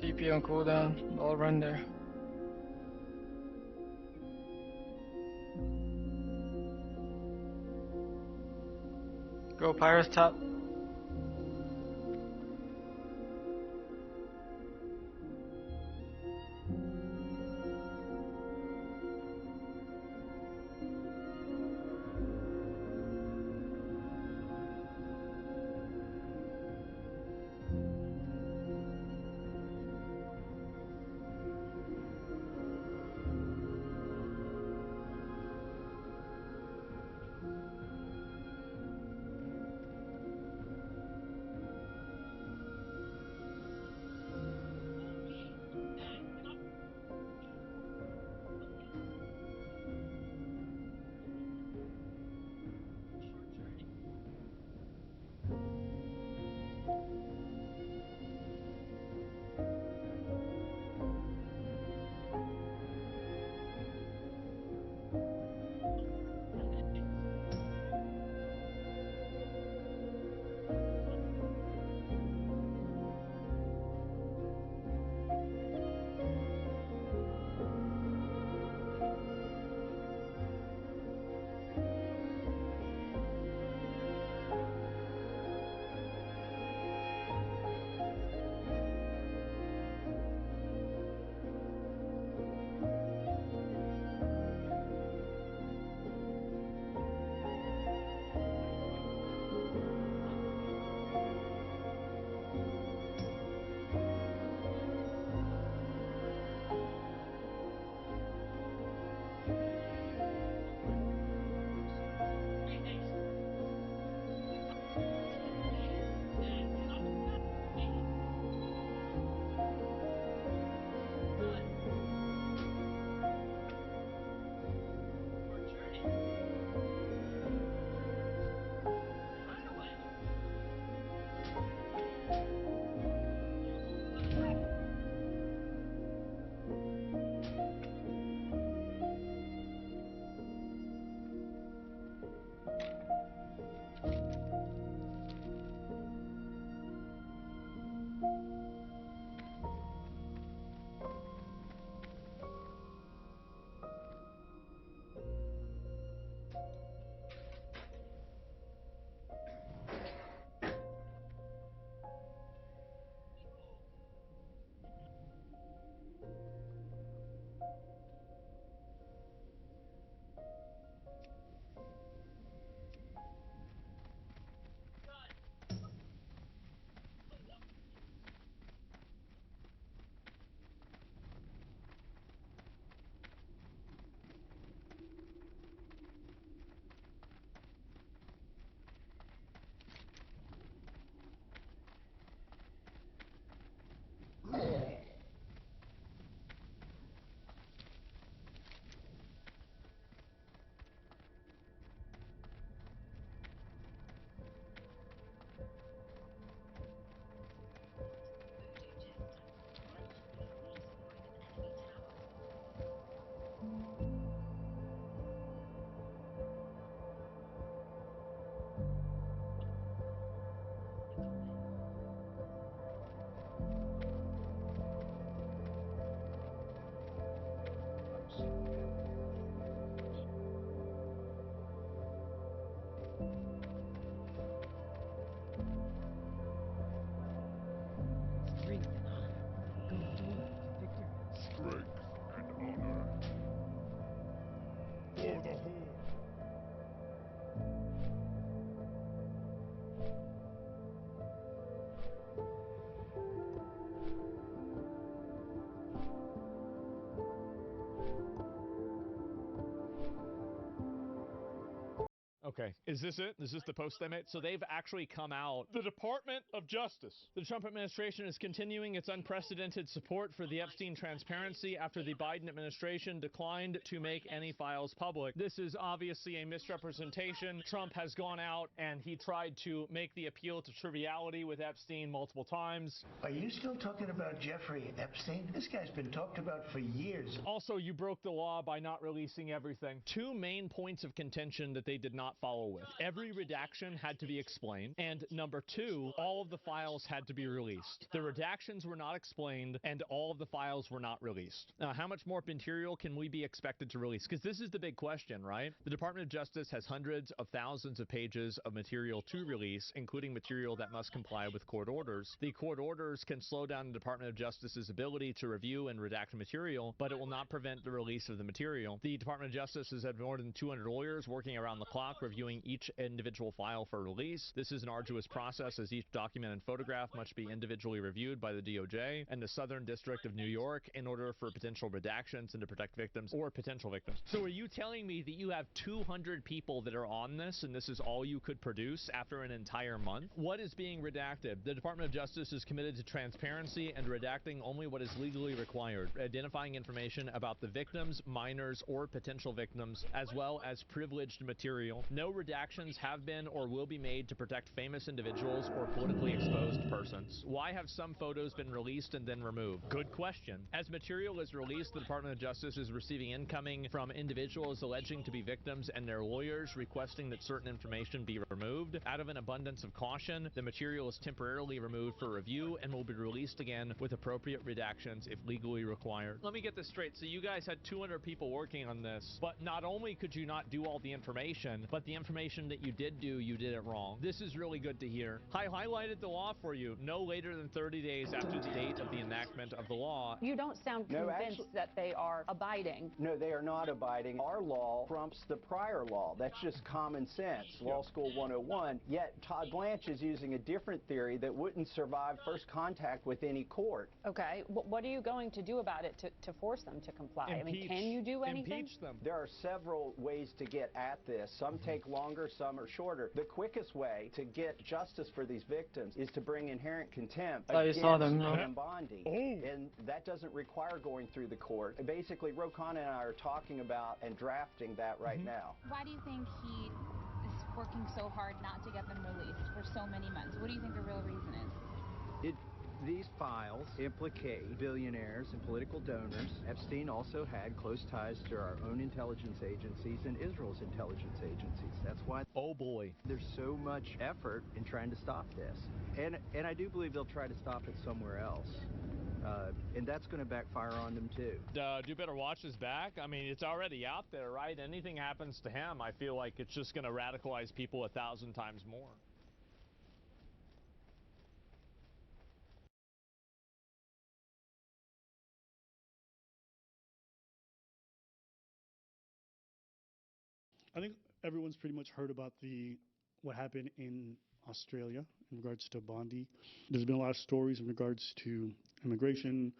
TP on cooldown. I'll run there. Go Pyrus top. Okay, is this it? Is this the post they made? So they've actually come out. The Department of Justice. The Trump administration is continuing its unprecedented support for the Epstein transparency after the Biden administration declined to make any files public. This is obviously a misrepresentation. Trump has gone out and he tried to make the appeal to triviality with Epstein multiple times. Are you still talking about Jeffrey Epstein? This guy's been talked about for years. Also, you broke the law by not releasing everything. Two main points of contention that they did not follow with. Every redaction had to be explained, and number two, all of the files had to be released. The redactions were not explained, and all of the files were not released. Now, how much more material can we be expected to release? Because this is the big question, right? The Department of Justice has hundreds of thousands of pages of material to release, including material that must comply with court orders. The court orders can slow down the Department of Justice's ability to review and redact material, but it will not prevent the release of the material. The Department of Justice has had more than 200 lawyers working around the clock reviewing each individual file for release. This is an arduous process as each document and photograph must be individually reviewed by the DOJ and the Southern District of New York in order for potential redactions and to protect victims or potential victims. So are you telling me that you have 200 people that are on this and this is all you could produce after an entire month? What is being redacted? The Department of Justice is committed to transparency and redacting only what is legally required, identifying information about the victims, minors, or potential victims, as well as privileged material. No redactions have been or will be made to protect famous individuals or politically exposed persons. Why have some photos been released and then removed? Good question. As material is released, the Department of Justice is receiving incoming from individuals alleging to be victims and their lawyers requesting that certain information be removed. Out of an abundance of caution, the material is temporarily removed for review and will be released again with appropriate redactions if legally required. Let me get this straight. So you guys had 200 people working on this, but not only could you not do all the information, but the information that you did do, you did it wrong. This is really good to hear. I highlighted the law for you. No later than 30 days after the date of the enactment of the law. You don't sound convinced that they are abiding. No, they are not abiding. Our law trumps the prior law. That's just common sense, Law School 101. Yet Todd Blanche is using a different theory that wouldn't survive first contact with any court. Okay, what are you going to do about it to force them to comply? I mean, can you do anything? Impeach them. There are several ways to get at this. Some take longer, some are shorter. The quickest way to get justice for these victims is to bring inherent contempt against Pam Bondi. And that doesn't require going through the court. Basically, Rokan and I are talking about and drafting that right now. Why do you think he is working so hard not to get them released for so many months? What do you think the real reason is? These files implicate billionaires and political donors. Epstein also had close ties to our own intelligence agencies and Israel's intelligence agencies. That's why there's so much effort in trying to stop this. And I do believe they'll try to stop it somewhere else. And that's going to backfire on them too. Do better watch his back. I mean, it's already out there, right? Anything happens to him, I feel like it's just going to radicalize people 1,000 times more. I think everyone's pretty much heard about what happened in Australia in regards to Bondi. There's been a lot of stories in regards to immigration,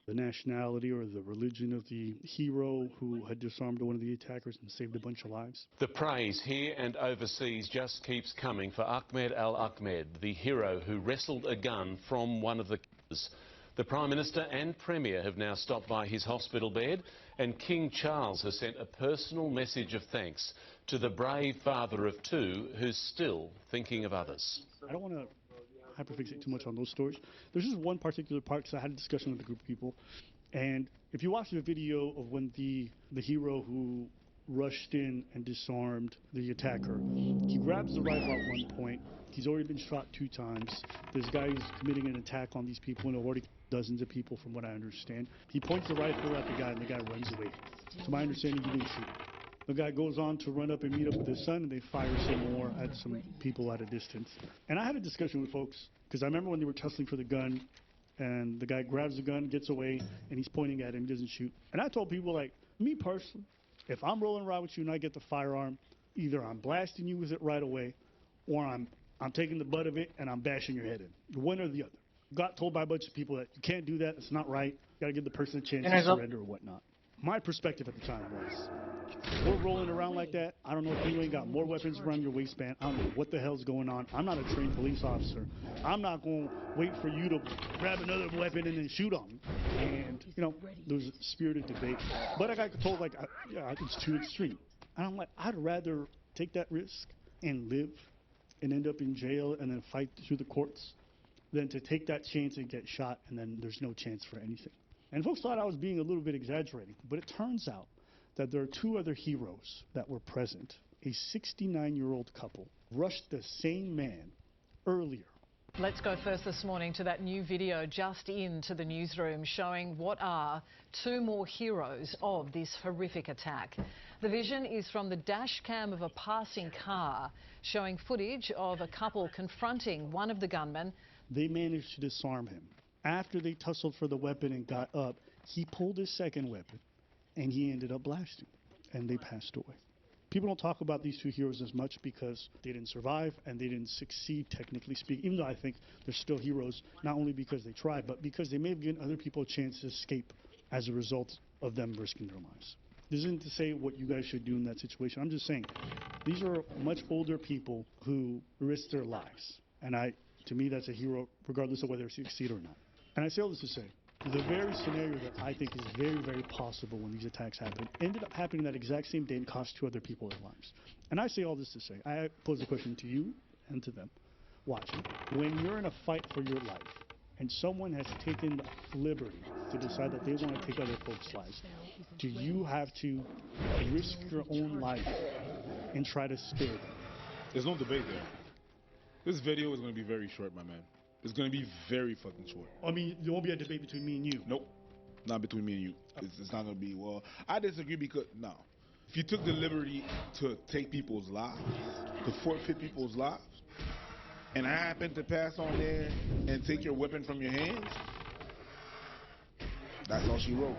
the nationality or the religion of the hero who had disarmed one of the attackers and saved a bunch of lives. The praise here and overseas just keeps coming for Ahmed Al-Ahmed, the hero who wrestled a gun from one of the killers. The Prime Minister and Premier have now stopped by his hospital bed, and King Charles has sent a personal message of thanks to the brave father of two who's still thinking of others. I don't want to hyperfixate too much on those stories. There's just one particular part, because I had a discussion with a group of people, and if you watch the video of when the hero who rushed in and disarmed the attacker, he grabs the rifle at one point. He's already been shot 2 times. This guy is committing an attack on these people, and already dozens of people from what I understand. He points the rifle at the guy, and the guy runs away. To my understanding, he didn't shoot. The guy goes on to run up and meet up with his son, and they fire some more at some people at a distance. And I had a discussion with folks, because I remember when they were tussling for the gun, and the guy grabs the gun, gets away, and he's pointing at him, he doesn't shoot. And I told people, like, me personally, if I'm rolling around with you and I get the firearm, either I'm blasting you with it right away, or I'm taking the butt of it and I'm bashing your head in. One or the other. Got told by a bunch of people that you can't do that, it's not right, you gotta give the person a chance to surrender or whatnot. My perspective at the time was, we're rolling around like that. I don't know if you ain't got more weapons around your waistband. I don't know what the hell's going on. I'm not a trained police officer. I'm not going to wait for you to grab another weapon and then shoot on me. And, you know, there was a spirited debate. But I got told, like, it's too extreme. And I'm like, I'd rather take that risk and live and end up in jail and then fight through the courts than to take that chance and get shot and then there's no chance for anything. And folks thought I was being a little bit exaggerating, but it turns out that there are two other heroes that were present. A 69-year-old couple rushed the same man earlier. Let's go first this morning to that new video just into the newsroom showing what are two more heroes of this horrific attack. The vision is from the dash cam of a passing car, showing footage of a couple confronting one of the gunmen. They managed to disarm him. After they tussled for the weapon and got up, he pulled his second weapon and he ended up blasting and they passed away. People don't talk about these two heroes as much because they didn't survive and they didn't succeed, technically speaking, even though I think they're still heroes, not only because they tried, but because they may have given other people a chance to escape as a result of them risking their lives. This isn't to say what you guys should do in that situation. I'm just saying these are much older people who risked their lives. And to me, that's a hero, regardless of whether they succeed or not. And I say all this to say, the very scenario that I think is very, very possible when these attacks happen ended up happening that exact same day and cost two other people their lives. And I say all this to say, I pose a question to you and to them watching. When you're in a fight for your life and someone has taken the liberty to decide that they want to take other folks' lives, do you have to risk your own life and try to spare them? There's no debate there. This video is going to be very short, my man. It's going to be very fucking short. I mean, there won't be a debate between me and you. Nope. Not between me and you. It's not going to be, well, I disagree because, no. If you took the liberty to take people's lives, to forfeit people's lives, and I happen to pass on there and take your weapon from your hands, that's all she wrote.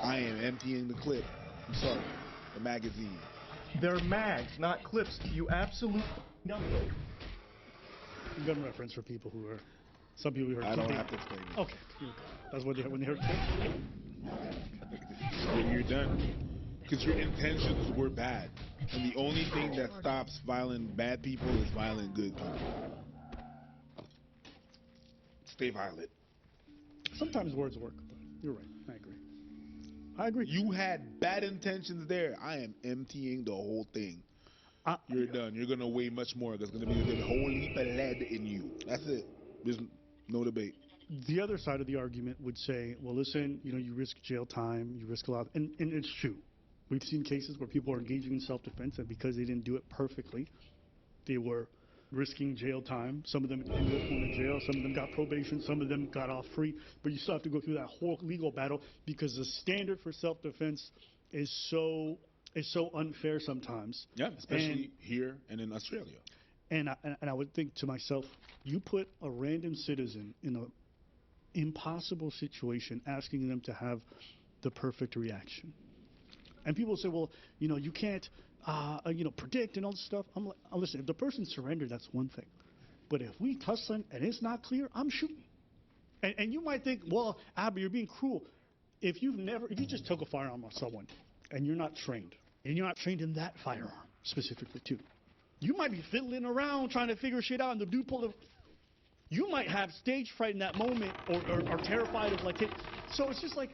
I am emptying the clip. I'm sorry. The magazine. They're mags, not clips. You absolute numbers. Gun reference for people who are, some people who heard. I don't have to explain it. Okay, that's what they when they heard clips. You're done. Because your intentions were bad. And the only thing that stops violent bad people is violent good people. Stay violent. Sometimes words work, but you're right. I agree. I agree. You had bad intentions there. I am emptying the whole thing. You're done. You're going to weigh much more. There's going to be a whole heap of lead in you. That's it. There's no debate. The other side of the argument would say, well, listen, you know, you risk jail time, you risk a lot. And it's true. We've seen cases where people are engaging in self-defense, and because they didn't do it perfectly, they were risking jail time. Some of them ended up going to jail. Some of them got probation. Some of them got off free. But you still have to go through that whole legal battle because the standard for self-defense is so unfair sometimes. Yeah, especially here and in Australia. And I would think to myself, you put a random citizen in an impossible situation asking them to have the perfect reaction. And people say, well, you know, you can't, predict and all this stuff. I'm like, listen, if the person surrendered, that's one thing. But if we tussle and it's not clear, I'm shooting. And you might think, well, Abby, you're being cruel. If you just took a firearm on someone and you're not trained, and you're not trained in that firearm specifically too, you might be fiddling around trying to figure shit out, and the dude pulled you might have stage fright in that moment or terrified of like it. So it's just like,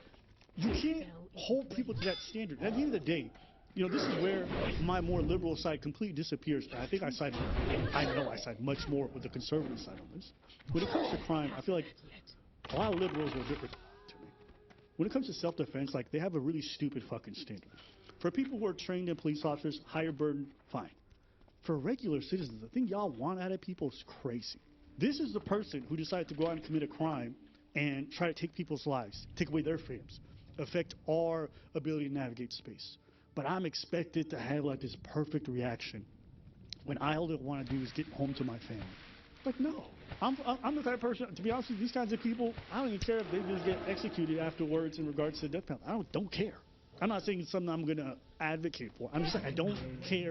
you can't hold people to that standard. At the end of the day, you know, this is where my more liberal side completely disappears. I think I side much more with the conservative side on this. When it comes to crime, I feel like a lot of liberals are different to me. When it comes to self-defense, like, they have a really stupid fucking standard. For people who are trained in police officers, higher burden, fine. For regular citizens, the thing y'all want out of people is crazy. This is the person who decided to go out and commit a crime and try to take people's lives, take away their freedoms, affect our ability to navigate space. But I'm expected to have like this perfect reaction when all I want to do is get home to my family. Like, no. I'm the type of person, to be honest with you, these kinds of people, I don't even care if they just get executed afterwards in regards to the death penalty. I don't care. I'm not saying it's something I'm going to advocate for. I'm just saying I don't care